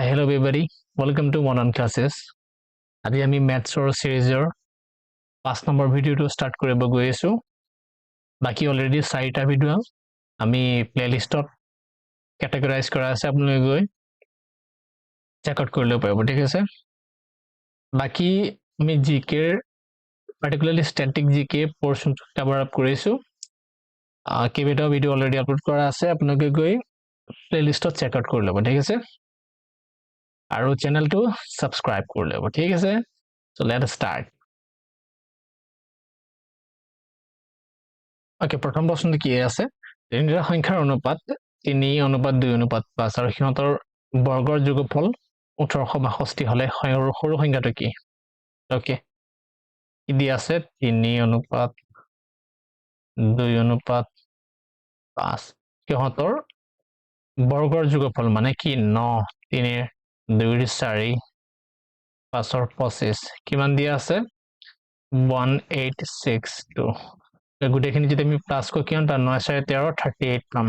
Hi, hello everybody. Welcome to One on Classes. আজি আমি মেথছৰ সিৰিজৰ 5 number ভিডিওটো ষ্টাৰ্ট কৰিব গৈ আছো। বাকি অলৰেডি 4টা ভিডিও আমি প্লেলিষ্টত ক্যাটাগৰাইজ কৰা আছে, আপোনালোকে গৈ চেক আউট কৰিব পাৰিব, ঠিক আছে। বাকি আমি জিকে পাৰ্টিকুলাৰলি স্ট্যাটিক জিকে পোৰশন কভাৰ আপ কৰিছো। কেইবাটাও ভিডিও অলৰেডি আপলোড কৰা আছে, আপোনালোকে গৈ প্লেলিষ্টত চেক আউট কৰি ল'ব, ঠিক আছে। আৰু চেনেলটো সাবস্ক্ৰাইব কৰি ল'ব, ঠিক আছে। So let us start. Okay, প্ৰথম প্ৰশ্নটো কি আছে? তিনিটা সংখ্যাৰ অনুপাত 3:2:5 আৰু সিহঁতৰ বৰ্গৰ যোগফল 1862 হলে সৰু সংখ্যাটো কি? Okay, কি দি আছে? 3:2:5 সিহঁতৰ বৰ্গৰ যোগফল মানে কি? 9 3 2 4 5 25 কিমান দিয়া আছে? 1862। গোটেইখিনি যদি আমি প্লাস কো কিমান পাম? 9 4 13 38 পাম।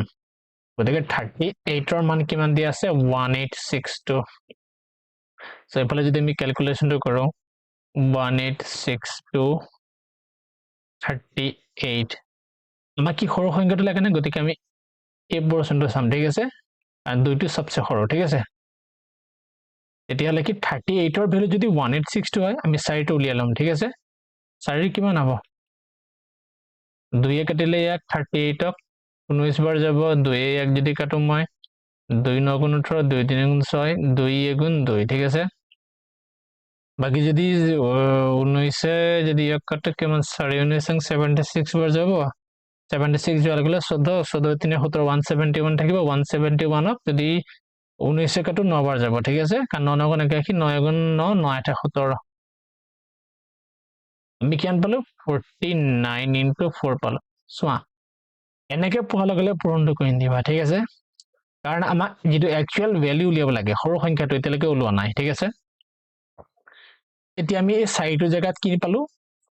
গতিকে 38 ৰ মান কিমান দিয়া আছে? 1862। সো এফালে যদি আমি ক্যালকুলেশনটো কৰো 1862 38 আমাক কি সৰু সংখ্যাটো লাগে না, গতিকে আমি এই পোৰশনটো চাম, ঠিক আছে। আৰু দুইটো সবচে সৰু, ঠিক আছে। এতিয়া লাগি 38 ৰ ভ্যালু যদি 1862 হয়, আমি 4 টো উলিয়াই লম, ঠিক আছে। 4 কিমান হ'ব? 2 এ কাটিলে ইয়াক 38 ক 19 বাৰ যাব, 2 এ ইয়াক যদি কাটো মই 2 9 গুণ 18 2 3 গুণ 6 2 এ গুণ 2, ঠিক আছে। বাকি যদি 19 এ যদি ইয়াক কাটো কিমান 4 19 76 বাৰ যাব, 76 যোৱাৰ গলে 14 14 3 17 171 থাকিব। 171 ক যদি 19 এ কাটো 9 বাৰ যাব, ঠিক আছে। কাৰণ 9 9 গুণ 81 9 গুণ 9 9 8 17 আমি কিমান পালো? 49 into 4 পালো। সোয়া এনেকে পোৱা লগে পূৰণটো কৰি দিবা, ঠিক আছে। কাৰণ আমাক যেটো একচুয়াল ভ্যালু উলিয়াব লাগে সৰু সংখ্যাটো এতিয়ালৈকে ওলোৱা নাই, ঠিক আছে। এতিয়া আমি এই 4 টো জায়গাত কি পালো?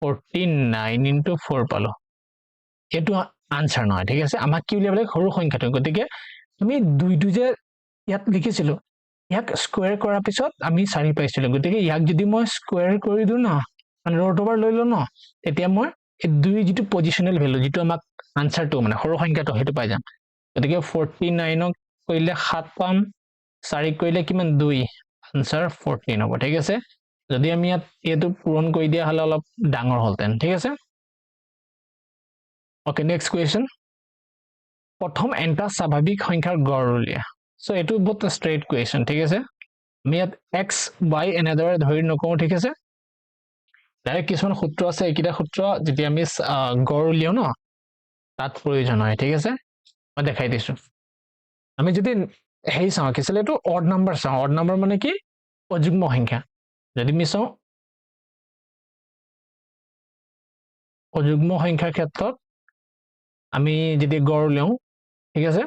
49 into 4 পালো। এটো আনসার নহয়, ঠিক আছে। আমাক কি উলিয়াব লাগে? সৰু সংখ্যাটো। গতিকে আমি 2 টো যে ইয়াত লিখিছিলো ইয়াক স্কয়াৰ কৰাৰ পিছত আমি 4 পাইছিলো। গতিকে ইয়াক যদি মই স্কয়াৰ কৰি দিও না, মানে ৰুট ওভাৰ লৈ লো না, তেতিয়া মই এই 2 যেটো পজিশনাল ভ্যালু যেটো আমাক আনসারটো মানে সৰু সংখ্যাটো হেতু পাই যাম। গতিকে 49 ক কইলে 7 পাম, 4 কইলে কিমান? 2, আনসার 14 হ'ব, ঠিক আছে। যদি আমি ইয়াত এটো পূৰণ কৰি দিয়া হলে অলপ ডাঙৰ হলতেন, ঠিক আছে। Okay, next question. প্ৰথম এনটা স্বাভাৱিক সংখ্যাৰ গড় উলিয়া। সো এটো বহুত স্ট্ৰেইট কোয়েশ্চন, ঠিক আছে। আমি ইয়াত x y এনেদৰে ধৰি নকও, ঠিক আছে। ডাইৰেক্ট কিছুমান সূত্ৰ আছে, এইকিটা সূত্ৰ যেতিয়া আমি গড় উলিয়াও ন তাত প্ৰয়োজন হয়, ঠিক আছে। মই দেখাই দিছো। আমি যদি হেই চাও কি ছিল, এটো অড নাম্বার চাও। অড নাম্বার মানে কি? অযুগ্ম সংখ্যা। যদি আমি চাও অযুগ্ম সংখ্যাৰ ক্ষেত্ৰত আমি যদি গড় উলিয়াও, ঠিক আছে,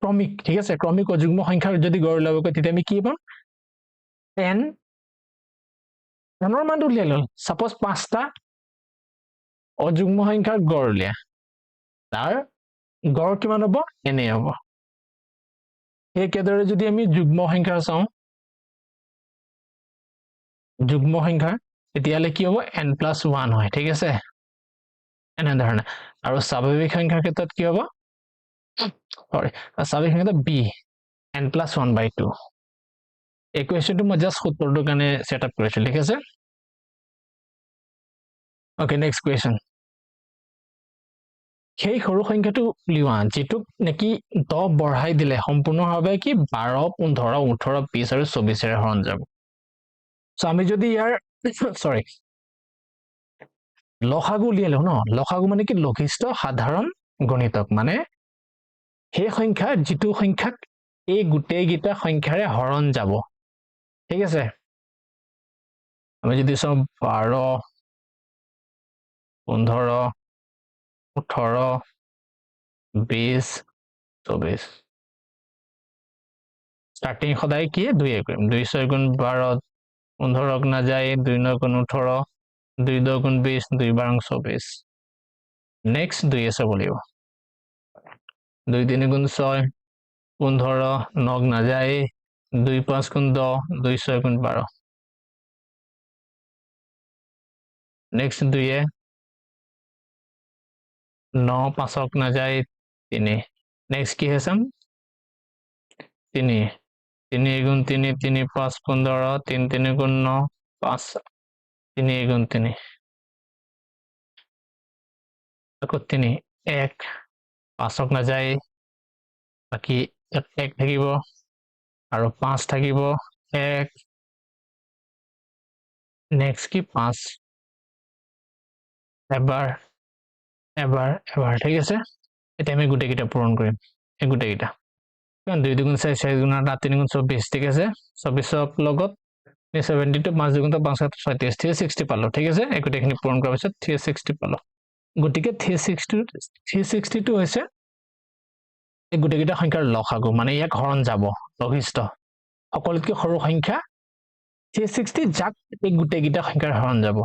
ক্ৰমিক, ঠিক আছে, ক্ৰমিক অযুগ্ম সংখ্যাৰ যদি গড় উলিয়াব কয় তেতিয়া আমি কি পাম? 10 ৰ মানটো উলিয়াই লল। সাপোজ 5টা অযুগ্ম সংখ্যাৰ গড় উলিয়া, তাৰ গড় কিমান হ'ব? n হ'ব। একেদৰে যদি আমি যুগ্ম সংখ্যা চাও, যুগ্ম সংখ্যা তেতিয়ালে কি হ'ব? n+1 হয়, ঠিক আছে। এনে ধৰণে। আৰু স্বাভাৱিক সংখ্যাৰ ক্ষেত্ৰত কি হ'ব? সৰি, স্বাভাৱিক সংখ্যা b n+1/2। এই কোৱেশ্চনটো মই জাস্ট সূত্ৰটোৰ কাৰণে সেটআপ কৰিছো, ঠিক আছে। Okay, next question. সেই সৰু সংখ্যাটো উলিওৱা যেটোক নেকি 10 বঢ়াই দিলে সম্পূৰ্ণভাৱে কি 12 15 18 20 আৰু 24 এৰে হৰণ যাব। সো আমি যদি ইয়াৰ সৰি লসাগু উলিয়ালো ন, লসাগু মানে কি? লঘিষ্ঠ সাধাৰণ গণিতক, মানে সেই সংখ্যা যেটো সংখ্যাক এই গোটেই গিটা সংখ্যাৰে হৰণ যাব, ঠিক আছে। আমি যদি চাও 12 15 18 20 24 স্টার্টিং সদায় কি 2 এ কৰিম। 2 6 গুণ 12 15 ক না যায়, 2 9 গুণ 18 2 10 গুণ 20 2 12 24। নেক্সট 2 এ চাব লাগিব। 2 3 গুণ 6 15 9 না যায়, 2 5 গুণ 10 2 6 গুণ 12 নেক্সট 2 এ 9 5 না যায় 3 নেক্সট কি হসাম 3 3 গুণ 3 3 5 15 3 3 গুণ 9 5 3 গুণ 3 আকৌ 3 1 5 না যায় বাকি 1 থাকিব আৰু 5 থাকিব 1 নেক্সট কি 5 এবাৰ ঠিক আছে এটা আমি গুটে কিটা পূৰণ কৰিম এই গুটে কিটা কারণ 2 দুগুণ 4 4 গুণ 8 3 গুণ 24 ঠিক আছে 24 লগত 72 5 দুগুণ 5 37 360 পালো ঠিক আছে এই গুটেখিনি পূৰণ কৰাৰ পিছত 360 পালো গতিকে 362 হৈছে এই গুটে কিটা সংখ্যাৰ লসাগু মানে ইয়াক হৰণ যাব লঘিষ্ঠ সকলোতকৈ সৰু সংখ্যা 360 যাক এই গুটে কিটা সংখ্যাৰ হৰণ যাব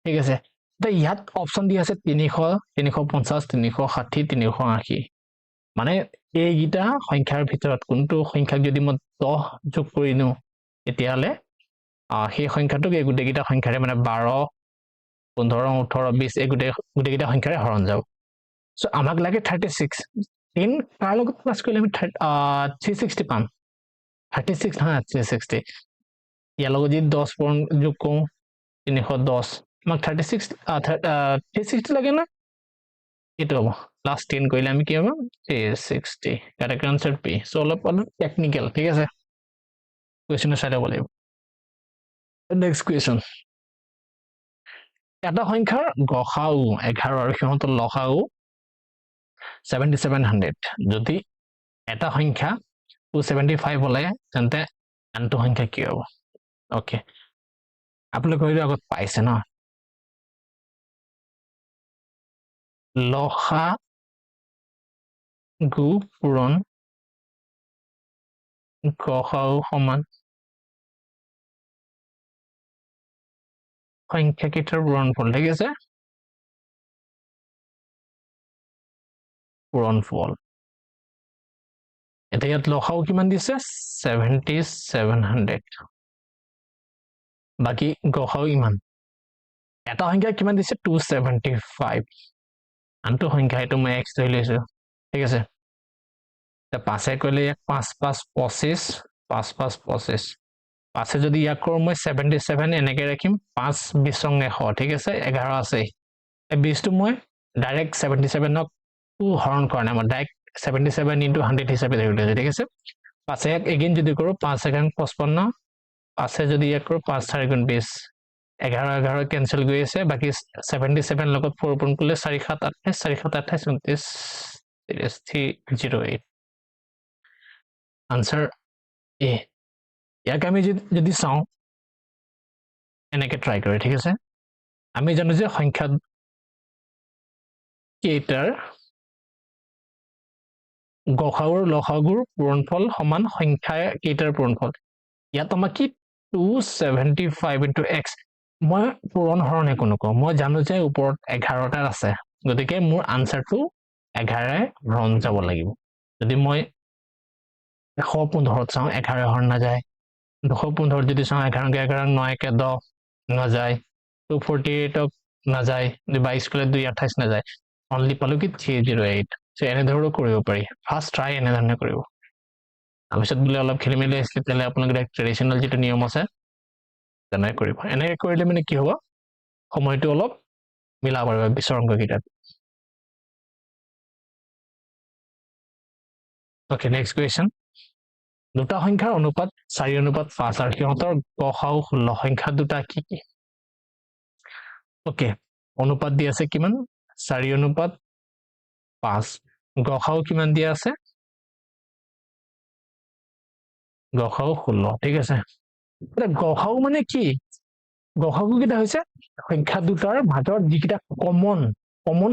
ঠিক আছে তা ইয়াত অপচন দি আছে 300 350 360 380 মানে এই গিটা সংখ্যাৰ ভিতৰত কোনটো সংখ্যাক যদি মই 10 যোগ কৰি নো এতিয়ালে সেই সংখ্যাটোক এই গুটে কিটা সংখ্যাৰে মানে 12 15 18 20 এই গুটে কিটা সংখ্যাৰে হৰণ যাব সো আমাক লাগে 36 10 কাৰ লগত প্লাস কৰিলে আমি 360 পাম 36 না 360 ইয়াৰ লগত যদি 10 পূৰণ যোগ কৰোঁ 310 আমাক 36 360 লাগে না এটো হ'ব প্লাস 10 কৰিলে আমি কি হ'ব 360 কারেক্ট আনসার পি সো অলপ টেকনিক্যাল ঠিক আছে কোয়েশ্চন চাই ল'ব লাগিব নেক্সট কোয়েশ্চন এটা সংখ্যাৰ গসাউ 11 আৰু সিহঁতৰ লসাউ 7700 যদি এটা সংখ্যা 275 হলে তেন্তে আনটো সংখ্যা কি হ'ব ওকে আপোনালোকে হয়তো আগত পাইছে ন লসাগু পূৰণ গসাউ সমান সংখ্যা কেইটাৰ পূৰণফল ঠিক আছে পূৰণফল এটা ইয়াত লসাগু কিমান দিছে 7700 বাকি গসাউ ইমান এটা সংখ্যা কিমান দিছে 275 আনটো সংখ্যা এটো মই x ধৰি লৈছো ঠিক আছে তা 5 কৰিলে 1 5 5 25 5 5 25 5 যদি ইয়াক কৰো মই 77 এনেকে ৰাখিম 5 20 100 ঠিক আছে 11 আছে এই 20 টো মই ডাইৰেক্ট 77 ক হৰণ কৰা নাই মই ডাইৰেক্ট 77 into 100 হিচাপে ধৰি লৈছো ঠিক আছে 5 এক এগেইন যদি কৰো 5 একাং 55 5 যদি ইয়াক কৰো 5 4 গুণ 20 11 11 ক্যান্সেল গৈ আছে বাকি 77 লগত 4 পূৰণ কৰিলে 4 7 28 4 7 28 29 308 আনসাৰ এ ইয়াক আমি যদি চাও এনেকে ট্ৰাই কৰি ঠিক আছে আমি জানো যে সংখ্যা কেইটাৰ গসাউৰ লসাগুৰ পূৰণফল সমান সংখ্যা কেইটাৰ পূৰণফল ইয়াত আমাক কি 275 into x মই পূৰণ হৰণ একো নকওঁ মই জানো যে ওপৰত 11 টা আছে গতিকে মোৰ আনসাৰটো 11 হৰণ যাব লাগিব যদি মই 115 চাও 11 হৰণ না যায় 215 যদি চাও 11 11 9 কে 10 না যায় 248 না যায় 22 কলে 228 না যায় অনলি পালো কি 308 সো এনে ধৰো কৰিব পাৰি ফাৰ্স্ট ট্ৰাই এনে ধৰণে কৰিব আমিছত বলে অলপ খেলি মেলি আছিল তেলে আপোনালোকে ট্ৰেডিশনাল যেটো নিয়ম আছে তেনে কৰিব এনে কৰিলে মানে কি হ'ব সময়টো অলপ মিলাব পাৰিব বিচৰ অংককিটাত ওকে নেক্সট কোয়েশ্চন দুটা সংখ্যাৰ অনুপাত 4:5 আৰু সিহঁতৰ গসাউ 16 সংখ্যা দুটা কি কি ওকে অনুপাত দি আছে কিমান 4:5 গসাউ কিমান দিয়া আছে গসাউ 16 ঠিক আছে এটা গসাউ মানে কি গসাগু কিটা হৈছে সংখ্যা দুটাৰ মাজৰ যিকিটা কমন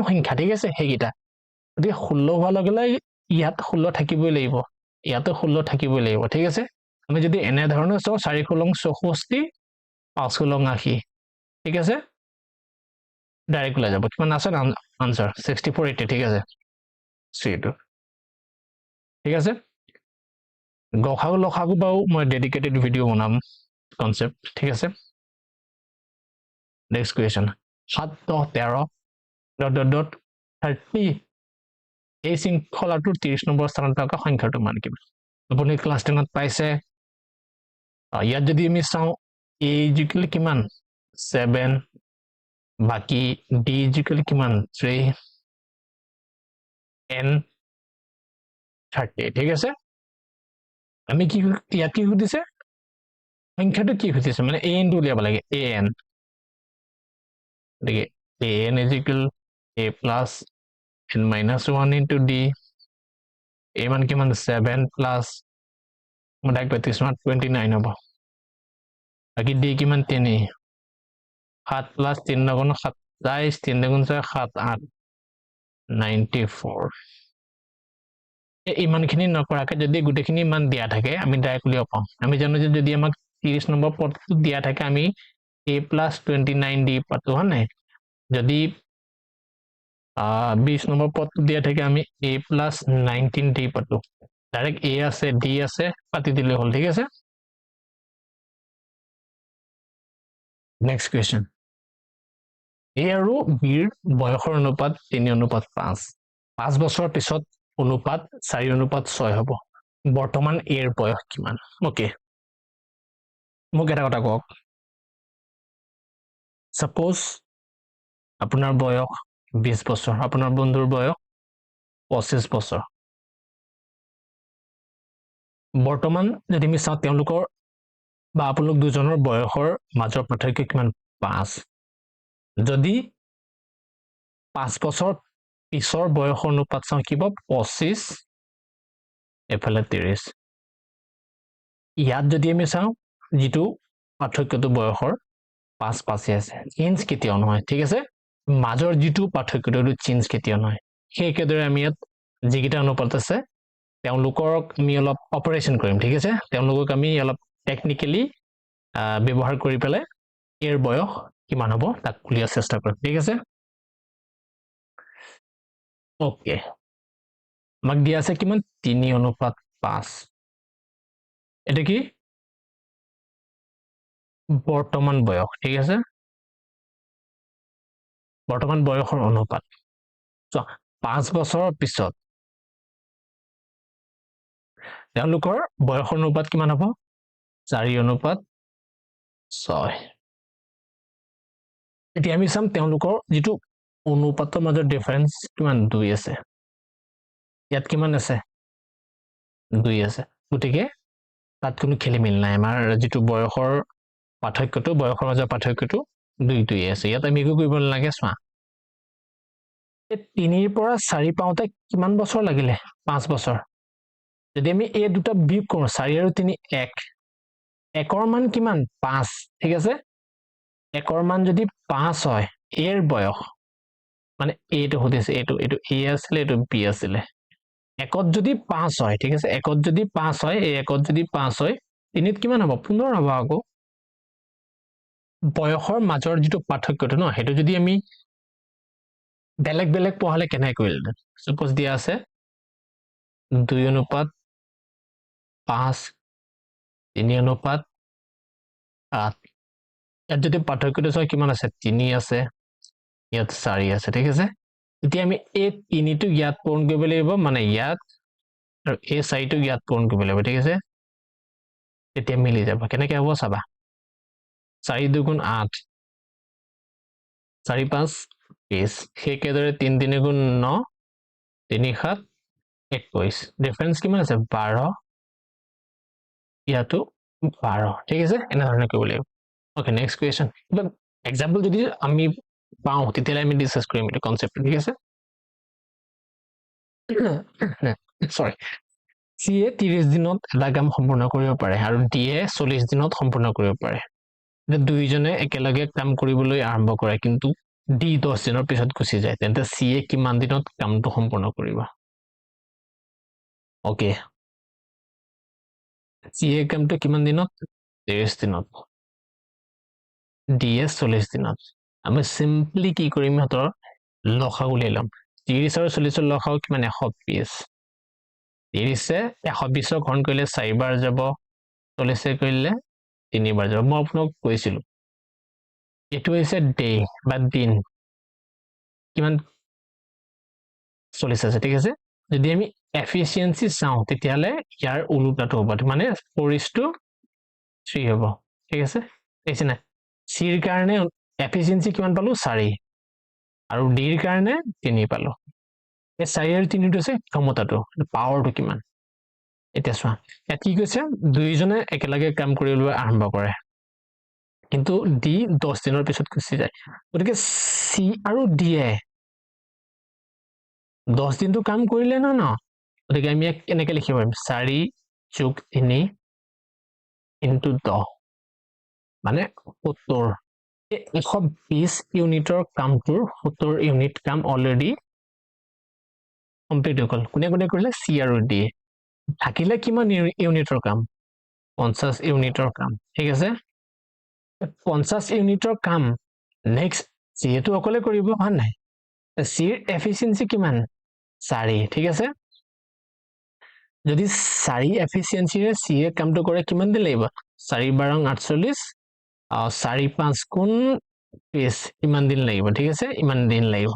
সংখ্যা ঠিক আছে হেগিটা যদি 16 হোৱা লগে ইয়াত 16 থাকিবই লাগিব ইয়াতো 16 থাকিবই লাগিব ঠিক আছে আমি যদি এনে ধৰণৰ চাও 4 16 64 5 16 80 ঠিক আছে ডাইৰেক্ট ওলাই যাব কিমান আছে আনসাৰ 6480 ঠিক আছে সি2 ঠিক আছে গসাগু লসাগু বাৰু মই ডেডিকেটেড ভিডিঅ' বনাম কনচেপ্ট ঠিক আছে next question 7 10 13 dot dot dot 30 এই শৃংখলাটোৰ 30 নম্বৰ স্থানত থকা সংখ্যাটো মান কিমান আপুনি ক্লাছ 10 ত পাইছে ইয়াত যদি আমি চাওঁ a ইকুৱেল কিমান 7 বাকি d ইকুৱেল কিমান 3 n 30 ঠিক আছে আমি কি ইয়াত কি সুধিছে সংখ্যাটো কি সুধিছে মানে an টো উলিয়াব লাগে an দেখে an is equal a plus n minus 1 into d a মান কিমান 7 plus মই ডাইৰেক্ট পাইছো 29 হ'ব বাকি d কিমান 3 7 plus 3 গুণ 27 3 গুণ 6 7 8 94 ইমানখিনি নকৰাকে যদি গুটেখিনি মান দিয়া থাকে আমি ডাইৰেক্ট উলিয়াব পাম আমি জানো যে যদি আমাক 30 নম্বৰ পদটো দিয়া থাকে আমি a plus 29 d পাতো হয় যদি 20 নম্বৰ পদটো দিয়া থাকে আমি a plus 19 d পাতো ডাইৰেক্ট a আছে d আছে পাতি দিলে হ'ল ঠিক আছে নেক্সট কোৱেশ্চন a আৰু b ৰ বয়সৰ অনুপাত 3:5 5 বছৰৰ পিছত অনুপাত 4:6 হ'ব বৰ্তমান a ৰ বয়স কিমান ওকে মোক এটা কথা কওক সাপোজ আপোনাৰ বয়স 20 বছৰ আপোনাৰ বন্ধুৰ বয়স 25 বছৰ বৰ্তমান যদি আমি চাওঁ তেওঁলোকৰ বা আপোনালোক দুজনৰ বয়সৰ মাজৰ পাৰ্থক্য কিমান 5 যদি 5 বছৰ পিছৰ বয়স অনুপাত চাওঁ কিবা 25 এফালে 30 ইয়াত যদি আমি চাওঁ যেটো পাৰ্থক্যটো বয়সৰ 5 5 আছে চেঞ্জ কেতিয়াও নহয় ঠিক আছে মাজৰ যেটো পাৰ্থক্যটো চেঞ্জ কেতিয়াও নহয় সেই কেদৰে আমি ইয়াত যিকিটা অনুপাত আছে তেওঁলোকক আমি অলপ অপাৰেশন কৰিম ঠিক আছে তেওঁলোকক আমি অলপ টেকনিক্যালি ব্যৱহাৰ কৰি পেলাই এৰ বয়স কিমান হ'ব তাক উলিয়াৰ চেষ্টা কৰিম ঠিক আছে ওকে আমাক দিয়া আছে কিমান 3:5 এটা কি বৰ্তমান বয়স ঠিক আছে বৰ্তমান বয়সৰ অনুপাত so 5 বছৰৰ পিছত তেওঁলোকৰ বয়সৰ অনুপাত কিমান হ'ব 4:6 এতিয়া আমি চাম তেওঁলোকৰ যেটো অনুপাতৰ মাজৰ ডিফাৰেন্স কিমান 2 আছে ইয়াত কিমান আছে 2 আছে গতিকে তাত কোনো খেলিমেল নাই আমাৰ যেটো বয়সৰ পাৰ্থক্যটো বয়সৰ মাজৰ পাৰ্থক্যটো 2 আছে ইয়াত আমি কি কৰিব লাগে চোৱা 3 ৰ পৰা 4 পাওঁতে কিমান বছৰ লাগিলে 5 বছৰ যদি আমি এই দুটা বিয়োগ কৰো 4 আৰু 3 1 1ৰ মান কিমান 5 ঠিক আছে 1ৰ মান যদি 5 হয় এৰ বয়স মানে এটো হতেছে এটো a আছিল এটো b আছিল একত যদি 5 হয় ঠিক আছে একত যদি 5 হয় এই একত যদি 5 হয় তিনিত কিমান হ'ব 15 হ'ব আকৌ বয়সৰ মাজৰ যেটো পাৰ্থক্যটো ন হেতু যদি আমি বেলেগ বেলেগ পঢ়ালে কেনে কৰিল suppose দিয়া আছে 2:5 3:8 ইয়াত যদি পাৰ্থক্যটো চাই কিমান আছে 3 আছে ইয়াত 4 আছে ঠিক আছে এতিয়া আমি এই 3 টো ইয়াত পূৰণ কৰিব লাগিব মানে ইয়াত আৰু এই 4 টো ইয়াত পূৰণ কৰিব লাগিব ঠিক আছে এতিয়া মিলি যাব কেনেকৈ হ'ব চাবা 4 2 গুণ 8 4 5 20 সেই কেদৰে 3 3 গুণ 9 3 7 21 ডিফাৰেন্স কিমান আছে 12 ইয়াতো 12 ঠিক আছে এনে ধৰণে কৰিব লাগিব ওকে নেক্সট কোৱেশ্চন এক্সাম্পল যদি আমি পাও তেতিয়ালে আমি ডিসকাস কৰিম এই কনসেপ্ট ঠিক আছে সৰি সিয়ে 30 দিনত এটা কাম সম্পূৰ্ণ কৰিব পাৰে আৰু ডিয়ে 40 দিনত সম্পূৰ্ণ কৰিব পাৰে দুইজনে একেলগে কাম কৰিবলৈ আৰম্ভ কৰে কিন্তু ডি 10 দিনৰ পিছত গুছি যায় তেন্তে সিয়ে কিমান দিনত কামটো সম্পূৰ্ণ কৰিব ওকে সিয়ে কামটো কিমান দিনত 30 দিনত ডিয়ে 40 দিনত আমি সিম্পলি কি কৰিম হতৰ লসাগু লৈ লম 30 আৰু 40 লসাগু কিমান 120 30 120 ঘন কৰিলে 4 বাৰ যাব 40 কৰিলে 3 বাৰ যাব মই আপোনাক কৈছিলো এটো হৈছে ডে বা দিন কিমান 40 আছে ঠিক আছে যদি আমি এফিচিয়েন্সি চাও তেতিয়ালে ইয়াৰ উলটাটো হ'ব মানে 4:3 হ'ব ঠিক আছে এইছে না সিৰ কাৰণে এফিচিয়েন্সি কিমান পালো 4 আৰু ডিৰ কাৰণে 3 পালো এই 4 আৰু 3 টো আছে ক্ষমতাটো পাৱাৰটো কিমান এতিয়া চোৱা ইয়াত কি কৈছে দুইজনে একেলগে কাম কৰিবলৈ আৰম্ভ কৰে কিন্তু ডি 10 দিনৰ পিছত গুচি যায় গতিকে সি আৰু ডি এ 10 দিনটো কাম কৰিলে না না গতিকে আমি এনেকৈ লিখিব পাৰিম 4 + 3 * 10 মানে 70 120 ইউনিটৰ কামটোৰ 70 ইউনিট কাম অলৰেডি কমপ্লিট হৈ গ'ল কোনে কোনে কৰিলে সি আৰু ডি থাকিলে কিমান ইউনিটৰ কাম 50 ইউনিটৰ কাম ঠিক আছে 50 ইউনিটৰ কাম নেক্সট যেহেতু অকলে কৰিব হয় নাই সিৰ এফিচিয়েন্সি কিমান 4 ঠিক আছে যদি 4 এফিচিয়েন্সিৰে সিয়ে কামটো কৰে কিমান দিন লাগিব 4 * 48 4 5 গুণ 20 ইমান দিন লাগিব ঠিক আছে ইমান দিন লাগিব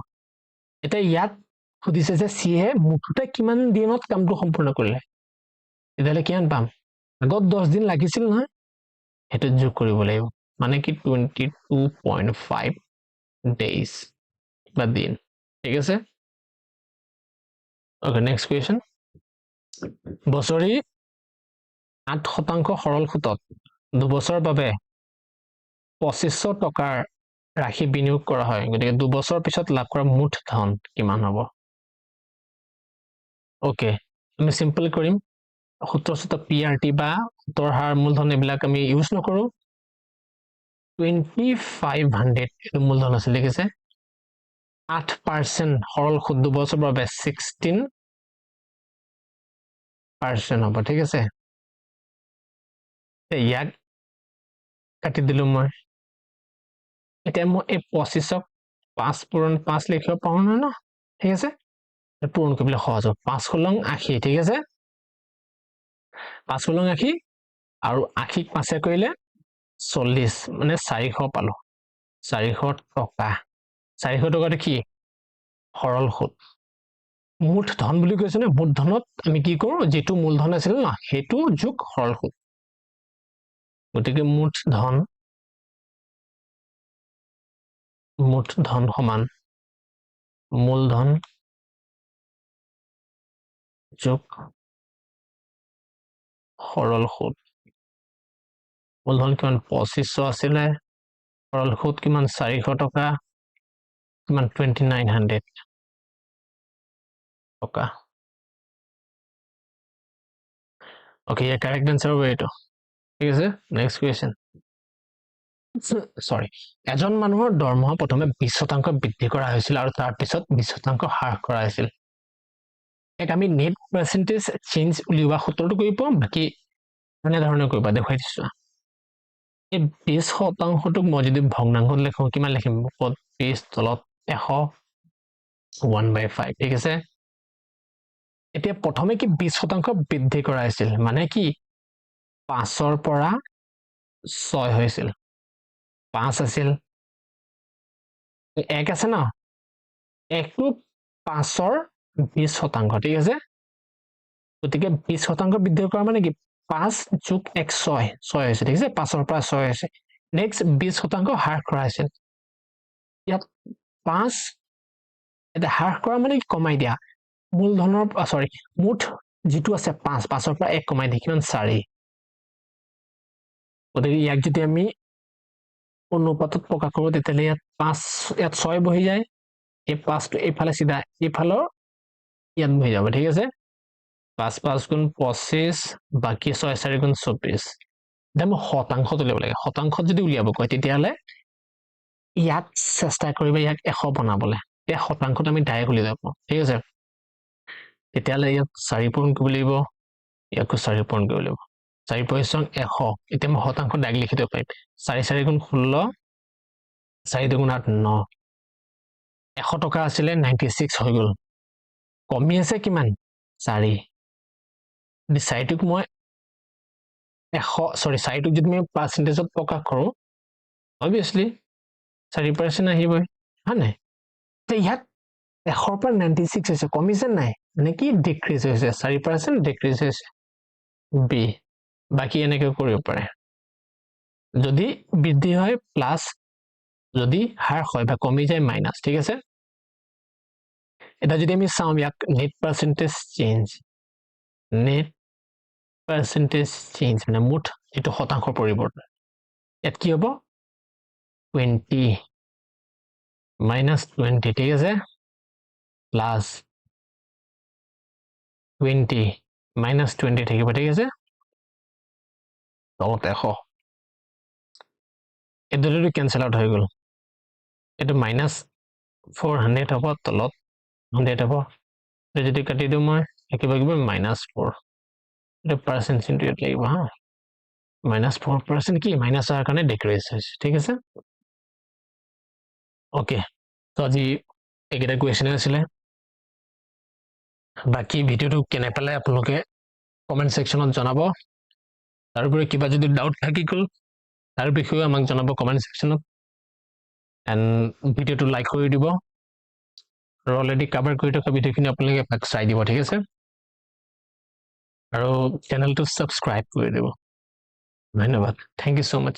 এটা ইয়াত সুধিছে যে সিয়ে মুঠতে কিমান দিনত কামটো সম্পূৰ্ণ কৰিলে এতিয়ালে কিমান পাম আগত 10 দিন লাগিছিল নহয় হেতু যোগ কৰিব লাগিব মানে কি 22.5 days বা দিন ঠিক আছে ওকে নেক্সট কোৱেশ্চন বছৰি 8% সৰল সুতত দুবছৰৰ বাবে 2500 টকাৰ ৰাশি বিনিয়োগ কৰা হয় গতিকে দুবছৰ পিছত লাভ কৰা মুঠ ধন কিমান হ'ব ওকে আমি সিম্পল কৰিম সূত্ৰসূত্ৰ পিআৰটি বা সূত্ৰৰ হাৰ মূলধন এইবিলাক আমি ইউজ নকৰো 2500 এটো মূলধন আছে লিখিছে 8% সৰল সুদ দুবছৰৰ বাবে 16% হ'ব ঠিক আছে ইয়াক কাটি দিলো মই এতিয়া মই এই 25ক 5 পূৰণ 5 লিখিব পাৰো না ঠিক আছে পূৰণ কৰিবলৈ সহজ হ'ব 5 × 80 ঠিক আছে 5 × 80 আৰু 80ক 5 কৰিলে 40 মানে 400 পালো 400 টকা 400 টকাটো কি সৰল সুদ মুঠ ধন বুলি কৈছে না মুঠ ধনত আমি কি কৰো যেটো মূলধন আছিল না হেতু যোগ সৰল সুদ গতিকে মুঠ ধন সমান মূলধন যোগ সৰল সুদ মূলধন কিমান 2500 আছিলে সৰল সুদ কিমান 400 টকা কিমান 2900 টকা ওকে ইয়াৰ কাৰেক্ট আনসাৰ হ'ব এইটো ঠিক আছে নেক্সট কোৱেশ্চন সৰি এজন মানুহৰ দৰমহা প্ৰথমে 20% বৃদ্ধি কৰা হৈছিল আৰু তাৰ পিছত 20% হ্ৰাস কৰা হৈছিল এক আমি নেট পাৰ্চেন্টেজ চেঞ্জ উলিওৱা সূত্ৰটো কৰিব বাকি এনে ধৰণে কৰিবা দেখাই দিছো এই 20%টোক মই যদি ভগ্নাংশত লিখো কিমান লিখিম 20 তলত 100 1/5 ঠিক আছে এতিয়া প্ৰথমে কি 20% বৃদ্ধি কৰা হৈছিল মানে কি 5ৰ পৰা 6 হৈছিল 5 আছিল 1 আছে না 1টো 5ৰ 20% ঠিক আছে গতিকে 20% বৃদ্ধি কৰা মানে কি 5 + 1 6 6 হৈছে ঠিক আছে 5ৰ পৰা 6 হৈছে নেক্সট 20% হ্ৰাস কৰা হৈছিল ইয়াত 5 এটা হ্ৰাস কৰা মানে কমাই দিয়া মূলধনৰ সৰি মুঠ যেটো আছে 5 5ৰ পৰা 1 কমাই দি কিমান 4 গতিকে ইয়াক যদি আমি অনুপাতত প্ৰকাশ কৰো তেতিয়ালে ইয়াত 5 ইয়াত 6 বহি যায় এই 5টো এইফালে সিধা এইফালৰ ইয়াত বহি যাব ঠিক আছে 5 5 গুণ 25 বাকি 6 4 গুণ 24 আমি শতাংশ উলিয়াব লাগে শতাংশত যদি উলিয়াব কয় তেতিয়ালে ইয়াক চেষ্টা কৰিবা ইয়াক 100 বনাবলে এই শতাংশত আমি ডাইৰেক্ট উলিয়াব যাব ঠিক আছে তেতিয়ালে ইয়াক 4 পূৰণ কৰিব লাগিব ইয়াকো 4 পূৰণ কৰিব লাগিব 4 × 100 এতিয়া মই শতাংশ ডাইৰেক্ট লিখি দিব পাৰিম 4 4 গুণ 16 4 2 গুণ 8 9 100 টকা আছিলে 96 হৈ গ'ল কমি আছে কিমান 4 চাৰিটোক মই 4টোক যদি মই পাৰ্চেণ্টেজত প্ৰকাশ কৰোঁ অবভিয়াছলি 4% আহিবই হয় নাই ইয়াত 100 পৰা 96 হৈছে কমিছে নাই মানে কি ডিক্ৰিজ হৈছে 4% ডিক্ৰিজ হৈছে বি বাকি এনেকৈ কৰিব পাৰে যদি বৃদ্ধি হয় প্লাস যদি হ্ৰাস হয় বা কমি যায় মাইনাস ঠিক আছে এটা যদি আমি চাওঁ ইয়াক নেট পাৰ্চেন্টেজ চেঞ্জ মানে মুঠ যেটো শতাংশ পৰিৱৰ্তন ইয়াত কি হ'ব 20 -20 ঠিক আছে প্লাস 20 -20 থাকিব ঠিক আছে তলত 100 এডলটো ক্যান্সেল আউট হৈ গ'ল এটো -400 হ'ব তলত 100 হ'ব যদি কাটি দিও মই একেবাৰে -4 এটা পাৰ্সেন্ট চিনটো ইয়াত লাগিব হা -4% কি মাইনাস হোৱাৰ কাৰণে ডিক্ৰিজ হৈছে ঠিক আছে ওকে তো আজি এইকেইটা কুৱেশ্যন আছিলে বাকি ভিডিওটো কেনে পালে আপোনালোকে কমেন্ট সেকশনত জনাব তাৰোপৰি কিবা যদি ডাউট থাকি গ'ল তাৰ বিষয়ে আমাক জনাব কমেন্ট সেকশনত এন্ড ভিডিওটো লাইক কৰি দিব আৰু অলৰেডি কভাৰ কৰি থকা ভিডিওখিনি আপোনালোকে এপাক চাই দিব ঠিক আছে আৰু চেনেলটো সাবস্ক্ৰাইব কৰি দিব ধন্যবাদ থ্যাংক ইউ সো মাচ